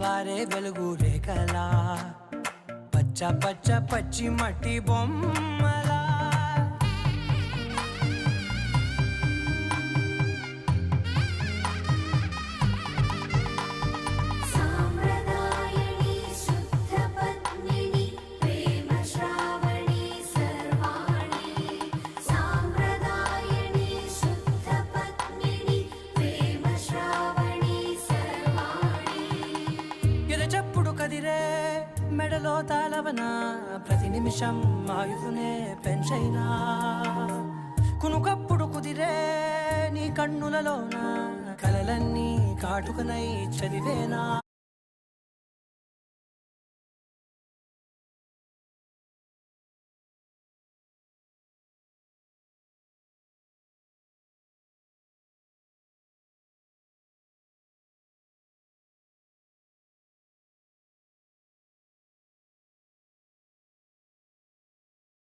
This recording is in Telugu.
తెల్లవారే వెలుగు రేఖలా పచ్చ పచ్చ పచ్చి మట్టి బొమ్మలా కదిరే మెడలో తాళవన ప్రతి నిమిషం ఆయుధునే పెంచైనా కునుకప్పుడు కుదిరే నీ కన్నులలోన కలలన్నీ కాటుకనై చదివేనా.